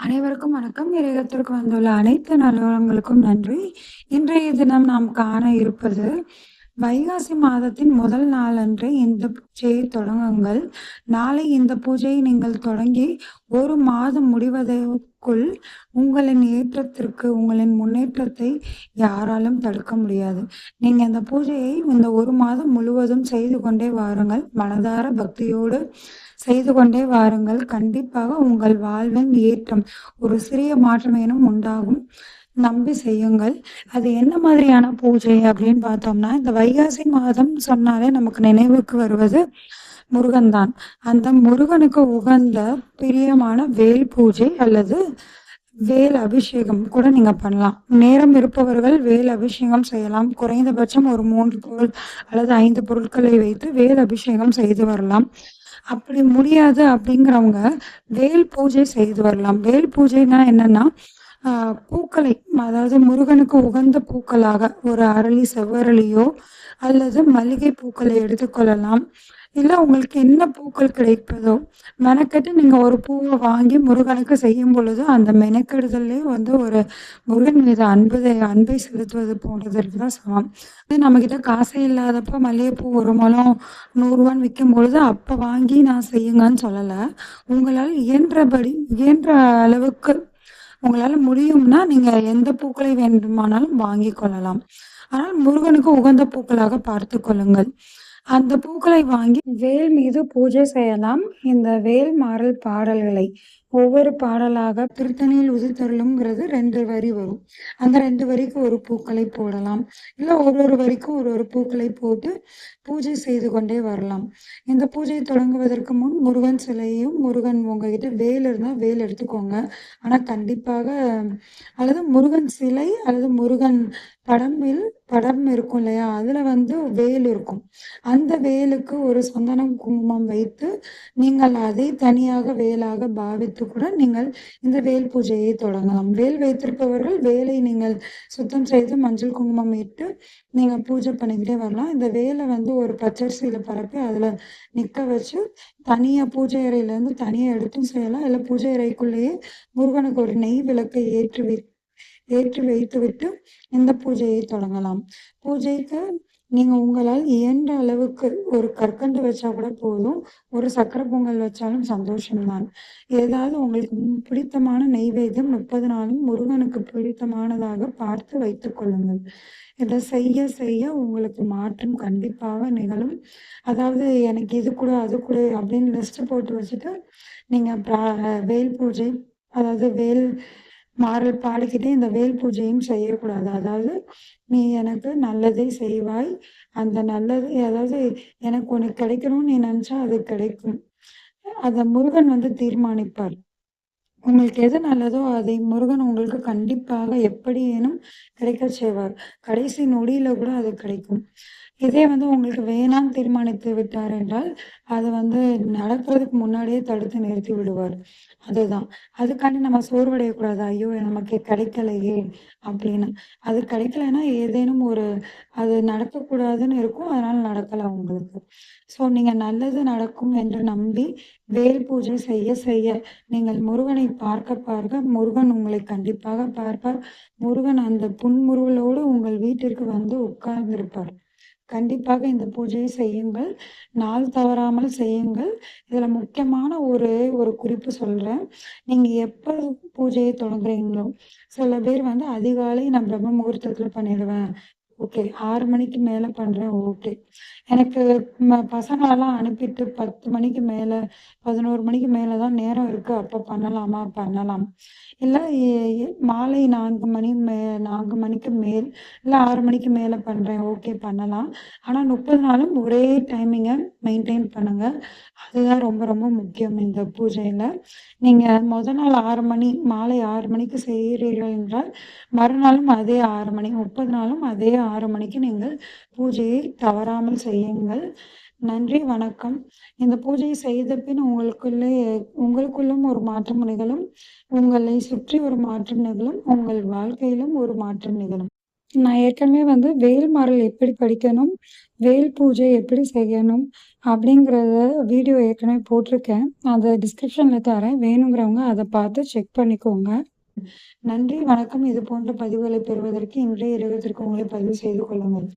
அனைவருக்கும் வணக்கம். இறையகத்திற்கு வந்துள்ள அனைத்து நல்லுள்ளங்களுக்கும் நன்றி. இன்றைய தினம் நாம் காண இருப்பது, வைகாசி மாதத்தின் முதல் நாளன்று இந்த பூஜையை தொடங்குங்கள். நாளை இந்த பூஜையை நீங்கள் தொடங்கி 1 மாதம் முடிவதற்குள் உங்களின் ஏற்றத்திற்கு, உங்களின் முன்னேற்றத்தை யாராலும் தடுக்க முடியாது. நீங்க இந்த பூஜையை இந்த 1 மாதம் முழுவதும் செய்து கொண்டே வாருங்கள். மனதார பக்தியோடு செய்து கொண்டே வாருங்கள். கண்டிப்பாக உங்கள் வாழ்வின் ஏற்றம் ஒரு சிறிய மாற்றமேனும் உண்டாகும். நம்பி செய்யுங்கள். அது என்ன மாதிரியான பூஜை அப்படின்னு பார்த்தோம்னா, இந்த வைகாசி மாதம் சொன்னாலே நமக்கு நினைவுக்கு வருவது முருகன் தான். அந்த முருகனுக்கு உகந்த பிரியமான வேல் பூஜை அல்லது வேல் அபிஷேகம் கூட நீங்க பண்ணலாம். நேரம் இருப்பவர்கள் வேல் அபிஷேகம் செய்யலாம். குறைந்தபட்சம் ஒரு 3 பொருள் அல்லது 5 பொருட்களை வைத்து வேல் அபிஷேகம் செய்து வரலாம். அப்படி முடியாது அப்படிங்கிறவங்க வேல் பூஜை செய்து வரலாம். வேல் பூஜைனா என்னன்னா, பூக்களை, அதாவது முருகனுக்கு உகந்த பூக்களாக ஒரு அரளி, செவ்வரளியோ அல்லது மல்லிகை பூக்களை எடுத்துக்கொள்ளலாம். இல்லை உங்களுக்கு என்ன பூக்கள் கிடைப்பதோ மெனக்கெட்டு நீங்கள் ஒரு பூவை வாங்கி முருகனுக்கு செய்யும் பொழுது அந்த மெனக்கெடுதலே வந்து ஒரு முருகன் மீது அன்பை செலுத்துவது போன்றதற்கு தான் சமம். இது நம்மக்கிட்ட காசே இல்லாதப்போ மல்லிகைப்பூ 1 முழம் 100 விற்கும் பொழுது அப்போ வாங்கி நான் செய்யுங்கன்னு சொல்லலை. உங்களால் இயன்ற அளவுக்கு உங்களால் முடியும்னா நீங்கள் எந்த பூக்களை வேண்டுமானாலும் வாங்கி கொள்ளலாம். ஆனால் முருகனுக்கு உகந்த பூக்களாக பார்த்து கொள்ளுங்கள். அந்த பூக்களை வாங்கி வேல் மீது பூஜை செய்யலாம். இந்த வேல் மாறல் பாடல்களை ஒவ்வொரு பாடலாக திருத்தணியில் உதித்தருளும்ங்கிறது 2 வரி வரும். அந்த 2 வரிக்கு ஒரு பூக்களை போடலாம். இல்லை ஒரு வரிக்கும் ஒரு பூக்களை போட்டு பூஜை செய்து கொண்டே வரலாம். இந்த பூஜையை தொடங்குவதற்கு முன் முருகன் சிலையும், முருகன் உங்ககிட்ட வேல் இருந்தால் வேல் எடுத்துக்கோங்க. ஆனால் கண்டிப்பாக அல்லது முருகன் சிலை அல்லது முருகன் படம் இருக்கும் இல்லையா, அதில் வந்து வேல் இருக்கும். அந்த வேலுக்கு ஒரு சந்தனம் குங்குமம் வைத்து நீங்கள் அதை தனியாக வேலாக பாவித்து கூட நீங்கள் இந்த வேல் பூஜையை தொடங்கலாம். வேல் வைத்திருப்பவர்கள் வேலை நீங்கள் சுத்தம் செய்து மஞ்சள் குங்குமம் இட்டு நீங்கள் பூஜை பண்ணிக்கிட்டே வரலாம். இந்த வேலை வந்து ஒரு பச்சரிசியில் பரப்பி அதில் நிற்க வச்சு தனியாக பூஜை அறையிலேருந்து தனியாக எடுத்தும் செய்யலாம். இல்லை பூஜை அறைக்குள்ளேயே முருகனுக்கு ஒரு நெய் விளக்கை ஏற்றி வைத்துவிட்டு இந்த பூஜையை தொடங்கலாம். பூஜைக்கு நீங்கள் உங்களால் இயன்ற அளவுக்கு ஒரு கற்கண்டு வச்சா கூட போதும், ஒரு சக்கரை பொங்கல் வச்சாலும் சந்தோஷம்தான். ஏதாவது உங்களுக்கு பிடித்தமான நெய்வேத்தியம் 30 நாளும் முருகனுக்கு பிடித்தமானதாக பார்த்து வைத்துக் கொள்ளுங்கள். இதை செய்ய செய்ய உங்களுக்கு மாற்றம் கண்டிப்பாக நிகழும். அதாவது எனக்கு இது கூட அது கூட அப்படின்னு லிஸ்ட்டு போட்டு வச்சுட்டு நீங்கள் வேல் பூஜை, அதாவது வேல் மாறல் பாடிக்கிட்டே இந்த வேல் பூஜையும் செய்யக்கூடாது. அதாவது நீ எனக்கு நல்லதை செய்வாய், அந்த நல்லது, அதாவது எனக்கு உனக்கு கிடைக்கணும்னு நீ நினச்சா அது கிடைக்கும். அதை முருகன் வந்து தீர்மானிப்பார். உங்களுக்கு எது நல்லதோ அதை முருகன் உங்களுக்கு கண்டிப்பாக எப்படியேனும் கிடைக்க செய்வார். கடைசி நொடியில் கூட அது கிடைக்கும். இதே வந்து உங்களுக்கு வேணான்னு தீர்மானித்து விட்டார் என்றால் அது வந்து நடக்கிறதுக்கு முன்னாடியே தடுத்து நிறுத்தி விடுவார். அதுதான். அதுக்காண்டி நம்ம சோர்வடையக்கூடாது. ஐயோ நமக்கு கிடைக்கலையே அப்படின்னு. அது கிடைக்கலைன்னா ஏதேனும் அது நடக்கக்கூடாதுன்னு இருக்கும். அதனால நடக்கலை உங்களுக்கு. ஸோ நீங்கள் நல்லது நடக்கும் என்று நம்பி வேல் பூஜை செய்ய செய்ய நீங்கள் முருகனை பார்க்க பார்க்க முருகன் உங்களை கண்டிப்பாக பார்ப்பார். முருகன் அந்த புன்முறுவலோடு உங்கள் வீட்டிற்கு வந்து உட்கார்ந்திருப்பார். கண்டிப்பாக இந்த பூஜையை செய்யுங்கள். நாள் தவறாமல் செய்யுங்கள். இதில் முக்கியமான ஒரு குறிப்பு சொல்கிறேன். நீங்கள் எப்போ பூஜையை தொடங்குறீங்களோ, சில பேர் வந்து அதிகாலை நான் பிரம்ம முகூர்த்தத்தில் பண்ணிடுவேன், ஓகே. 6 மணிக்கு மேலே பண்ணுறேன், ஓகே. எனக்கு பசங்களெல்லாம் அனுப்பிட்டு 10 மணிக்கு மேலே 11 மணிக்கு மேலே தான் நேரம் இருக்குது, அப்போ பண்ணலாமா? பண்ணலாம். இல்லை மாலை 4 மணிக்கு மேல் இல்லை 6 மணிக்கு மேலே பண்ணுறேன், ஓகே பண்ணலாம். ஆனால் 30 நாளும் ஒரே டைமிங்கை மெயின்டைன் பண்ணுங்கள். அதுதான் ரொம்ப ரொம்ப முக்கியம் இந்த பூஜையில். நீங்கள் முதல் நாள் 6 மணி, மாலை 6 மணிக்கு செய்கிறீர்கள் என்றால் மறுநாளும் அதே 6 மணி, 30 நாளும் அதே 6 மணிக்கு நீங்கள் பூஜையை தவறாமல் செய்யுங்கள். நன்றி, வணக்கம். இந்த பூஜையை செய்த பின் உங்களுக்குள்ளும் ஒரு மாற்றம் நிகழும். உங்களை சுற்றி ஒரு மாற்றம் நிகழும். உங்கள் வாழ்க்கையிலும் ஒரு மாற்றம் நிகழும். நான் ஏற்கனவே வந்து வேல்மாறல் எப்படி படிக்கணும், வேல் பூஜை எப்படி செய்யணும் அப்படிங்கிறத வீடியோ ஏற்கனவே போட்டிருக்கேன். அத டிஸ்கிரிப்ஷன்ல தரேன். வேணுங்கிறவங்க அத பார்த்து செக் பண்ணிக்கோங்க. நன்றி, வணக்கம். இது போன்ற பதிவுகளை பெறுவதற்கு இன்றைய இலவசத்திற்கு உங்களை பதிவு செய்து கொள்ளுங்கள்.